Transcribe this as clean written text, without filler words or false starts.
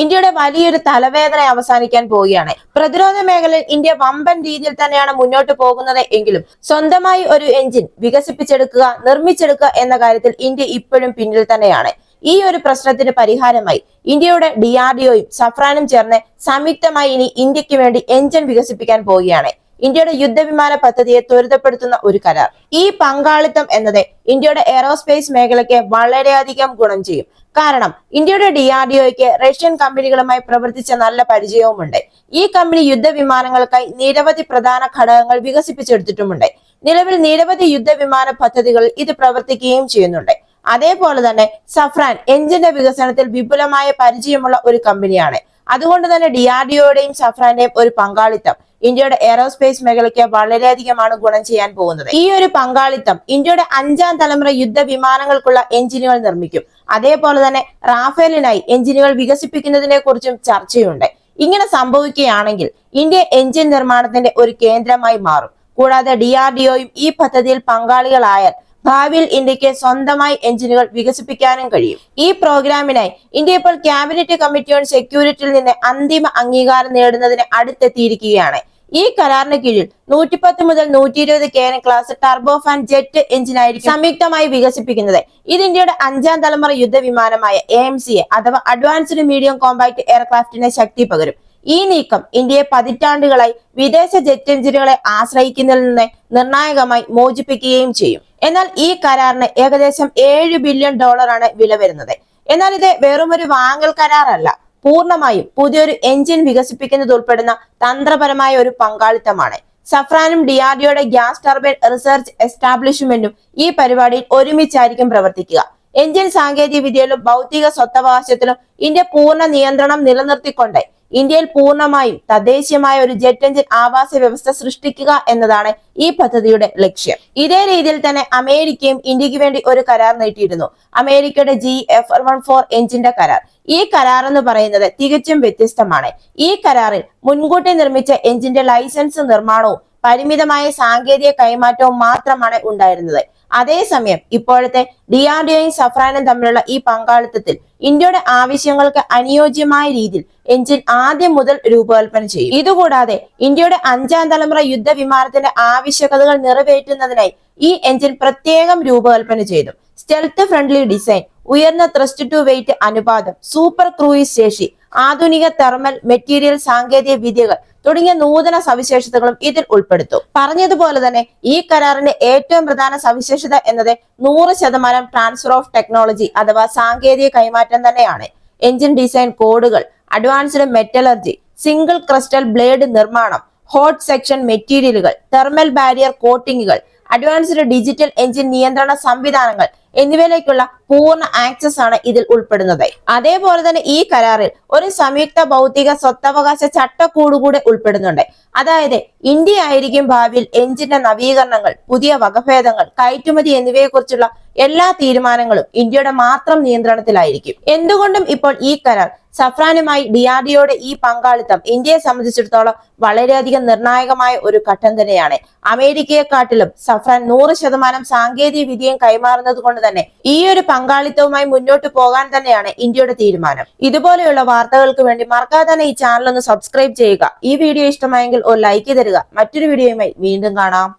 ഇന്ത്യയുടെ വലിയൊരു തലവേദന അവസാനിക്കാൻ പോവുകയാണ്. പ്രതിരോധ മേഖലയിൽ ഇന്ത്യ വമ്പൻ രീതിയിൽ തന്നെയാണ് മുന്നോട്ട് പോകുന്നത് എങ്കിലും സ്വന്തമായി ഒരു എഞ്ചിൻ വികസിപ്പിച്ചെടുക്കുക, നിർമ്മിച്ചെടുക്കുക എന്ന കാര്യത്തിൽ ഇന്ത്യ ഇപ്പോഴും പിന്നിൽ തന്നെയാണ്. ഈ ഒരു പ്രശ്നത്തിന് പരിഹാരമായി ഇന്ത്യയുടെ DRDOയും സഫ്രാനും ചേർന്ന് സംയുക്തമായി ഇനി ഇന്ത്യക്ക് വേണ്ടി എഞ്ചിൻ വികസിപ്പിക്കാൻ പോവുകയാണ്. ഇന്ത്യയുടെ യുദ്ധവിമാന പദ്ധതിയെ ത്വരിതപ്പെടുത്തുന്ന ഒരു കരാർ. ഈ പങ്കാളിത്തം എന്നത് ഇന്ത്യയുടെ എയറോസ്പേസ് മേഖലയ്ക്ക് വളരെയധികം ഗുണം ചെയ്യും. കാരണം ഇന്ത്യയുടെ DRDOയ്ക്ക് റഷ്യൻ കമ്പനികളുമായി പ്രവർത്തിച്ച നല്ല പരിചയവുമുണ്ട്. ഈ കമ്പനി യുദ്ധവിമാനങ്ങൾക്കായി നിരവധി പ്രധാന ഘടകങ്ങൾ വികസിപ്പിച്ചെടുത്തിട്ടുമുണ്ട്. നിലവിൽ നിരവധി യുദ്ധവിമാന പദ്ധതികളിൽ ഇത് പ്രവർത്തിക്കുകയും ചെയ്യുന്നുണ്ട്. അതേപോലെ തന്നെ സഫ്രാൻ എഞ്ചിന്റെ വികസനത്തിൽ വിപുലമായ പരിചയമുള്ള ഒരു കമ്പനിയാണ്. അതുകൊണ്ട് തന്നെ DRDOയുടെയും സഫ്രാന്റെയും ഒരു പങ്കാളിത്തം ഇന്ത്യയുടെ എയറോസ്പേസ് മേഖലയ്ക്ക് വളരെയധികമാണ് ഗുണം ചെയ്യാൻ പോകുന്നത്. ഈ ഒരു പങ്കാളിത്തം ഇന്ത്യയുടെ 5ാം തലമുറ യുദ്ധവിമാനങ്ങൾക്കുള്ള എഞ്ചിനുകൾ നിർമ്മിക്കും. അതേപോലെ തന്നെ റാഫേലിനായി എഞ്ചിനുകൾ വികസിപ്പിക്കുന്നതിനെ കുറിച്ചും ചർച്ചയുണ്ട്. ഇങ്ങനെ സംഭവിക്കുകയാണെങ്കിൽ ഇന്ത്യ എഞ്ചിൻ നിർമ്മാണത്തിന്റെ ഒരു കേന്ദ്രമായി മാറും. കൂടാതെ DRDOയും ഈ പദ്ധതിയിൽ പങ്കാളികളായാൽ ഭാവിയിൽ ഇന്ത്യക്ക് സ്വന്തമായി എഞ്ചിനുകൾ വികസിപ്പിക്കാനും കഴിയും. ഈ പ്രോഗ്രാമിനായി ഇന്ത്യ ഇപ്പോൾ ക്യാബിനറ്റ് കമ്മിറ്റി ഓൺ സെക്യൂരിറ്റിയിൽ നിന്ന് അന്തിമ അംഗീകാരം നേടുന്നതിന് അടുത്തെത്തിയിരിക്കുകയാണ്. ഈ കരാറിന് കീഴിൽ 110 മുതൽ 120 KN ക്ലാസ് ടർബോഫാൻ ജെറ്റ് എഞ്ചിനായിരിക്കും സംയുക്തമായി വികസിപ്പിക്കുന്നത്. ഇത് ഇന്ത്യയുടെ 5ാം തലമുറ യുദ്ധവിമാനമായ AMCA അഥവാ അഡ്വാൻസ്ഡ് മീഡിയം കോമ്പാക്ട് എയർക്രാഫ്റ്റിനെ ശക്തി പകരും. ഈ നീക്കം ഇന്ത്യയെ പതിറ്റാണ്ടുകളായി വിദേശ ജെറ്റ് എഞ്ചിനുകളെ ആശ്രയിക്കുന്നതിൽ നിന്ന് നിർണായകമായി മോചിപ്പിക്കുകയും ചെയ്യും. എന്നാൽ ഈ കരാറിന് ഏകദേശം $7 ബില്യൺ വില വരുന്നത്. എന്നാൽ ഇത് വെറുമൊരു വാങ്ങൽ കരാറല്ല, പൂർണ്ണമായും പുതിയൊരു എഞ്ചിൻ വികസിപ്പിക്കുന്നത് ഉൾപ്പെടുന്ന തന്ത്രപരമായ ഒരു പങ്കാളിത്തമാണ്. സഫ്രാനും DRDOയുടെ ഗ്യാസ് ടർബൈൻ റിസർച്ച് എസ്റ്റാബ്ലിഷ്മെന്റും ഈ പരിപാടിയിൽ ഒരുമിച്ചായിരിക്കും പ്രവർത്തിക്കുക. എഞ്ചിൻ സാങ്കേതിക വിദ്യയിലും ഭൗതിക സ്വത്തവകാശത്തിലും ഇന്ത്യ പൂർണ്ണ നിയന്ത്രണം നിലനിർത്തിക്കൊണ്ട് ഇന്ത്യയിൽ പൂർണ്ണമായും തദ്ദേശീയമായ ഒരു ജെറ്റ് എഞ്ചിൻ ആവാസ വ്യവസ്ഥ സൃഷ്ടിക്കുക എന്നതാണ് ഈ പദ്ധതിയുടെ ലക്ഷ്യം. ഇതേ രീതിയിൽ തന്നെ അമേരിക്കയും ഇന്ത്യക്ക് വേണ്ടി ഒരു കരാർ നീട്ടിയിരുന്നു. അമേരിക്കയുടെ GF14 എഞ്ചിന്റെ കരാർ. ഈ കരാർ എന്ന് പറയുന്നത് തികച്ചും വ്യത്യസ്തമാണ്. ഈ കരാറിൽ മുൻകൂട്ടി നിർമ്മിച്ച എഞ്ചിന്റെ ലൈസൻസ് നിർമ്മാണവും പരിമിതമായ സാങ്കേതിക കൈമാറ്റവും മാത്രമാണ് ഉണ്ടായിരുന്നത്. അതേസമയം ഇപ്പോഴത്തെ DRDOയും സഫ്രാനും തമ്മിലുള്ള ഈ പങ്കാളിത്തത്തിൽ ഇന്ത്യയുടെ ആവശ്യങ്ങൾക്ക് അനുയോജ്യമായ രീതിയിൽ എഞ്ചിൻ ആദ്യം മുതൽ രൂപകൽപ്പന ചെയ്യും. ഇതുകൂടാതെ ഇന്ത്യയുടെ 5ാം തലമുറ യുദ്ധവിമാനത്തിന്റെ ആവശ്യകതകൾ നിറവേറ്റുന്നതിനായി ഈ എഞ്ചിൻ പ്രത്യേകം രൂപകൽപ്പന ചെയ്തു. സ്റ്റെൽത്ത് ഫ്രണ്ട്ലി ഡിസൈൻ, ഉയർന്ന ത്രസ്റ്റ് ടു വെയിറ്റ് അനുപാതം, സൂപ്പർ ക്രൂയിസ് ശേഷി, ആധുനിക തെർമൽ മെറ്റീരിയൽ സാങ്കേതിക വിദ്യകൾ തുടങ്ങിയ നൂതന സവിശേഷതകളും ഇതിൽ ഉൾപ്പെടുത്തും. പറഞ്ഞതുപോലെ തന്നെ ഈ കരാറിന്റെ ഏറ്റവും പ്രധാന സവിശേഷത എന്നത് 100% ട്രാൻസ്ഫർ ഓഫ് ടെക്നോളജി അഥവാ സാങ്കേതിക കൈമാറ്റം തന്നെയാണ്. എഞ്ചിൻ ഡിസൈൻ കോഡുകൾ, advanced metallurgy, single crystal blade നിർമ്മാണം, ഹോട്ട് സെക്ഷൻ മെറ്റീരിയലുകൾ, തെർമൽ ബാരിയർ കോട്ടിങ്ങുകൾ, അഡ്വാൻസ്ഡ് ഡിജിറ്റൽ എഞ്ചിൻ നിയന്ത്രണ സംവിധാനങ്ങൾ എന്നിവയിലേക്കുള്ള പൂർണ്ണ ആക്സസ് ആണ് ഇതിൽ ഉൾപ്പെടുന്നത്. അതേപോലെ തന്നെ ഈ കരാറിൽ ഒരു സംയുക്ത ഭൗതിക സ്വത്തവകാശ ചട്ടക്കൂടുകൂടെ ഉൾപ്പെടുന്നുണ്ട്. അതായത് ഇന്ത്യ ആയിരിക്കും ഭാവിയിൽ എഞ്ചിന്റെ നവീകരണങ്ങൾ, പുതിയ വകഭേദങ്ങൾ, കയറ്റുമതി എന്നിവയെ കുറിച്ചുള്ള എല്ലാ തീരുമാനങ്ങളും ഇന്ത്യയുടെ മാത്രം നിയന്ത്രണത്തിലായിരിക്കും. എന്തുകൊണ്ടും ഇപ്പോൾ ഈ കരാർ സഫ്രാനുമായി DRDOയുടെ ഈ പങ്കാളിത്തം ഇന്ത്യയെ സംബന്ധിച്ചിടത്തോളം വളരെയധികം നിർണായകമായ ഒരു ഘട്ടം തന്നെയാണ്. അമേരിക്കയെക്കാട്ടിലും സഫ്രാൻ 100% സാങ്കേതിക വിദ്യയും കൈമാറുന്നത് കൊണ്ട് തന്നെ ഈ ഒരു പങ്കാളിത്തവുമായി മുന്നോട്ട് പോകാൻ തന്നെയാണ് ഇന്ത്യയുടെ തീരുമാനം. ഇതുപോലെയുള്ള വാർത്തകൾക്ക് വേണ്ടി മറക്കാതെ തന്നെ ഈ ചാനൽ ഒന്ന് സബ്സ്ക്രൈബ് ചെയ്യുക. ഈ വീഡിയോ ഇഷ്ടമായെങ്കിൽ ഒരു ലൈക്ക് തരിക. മറ്റൊരു വീഡിയോയുമായി വീണ്ടും കാണാം.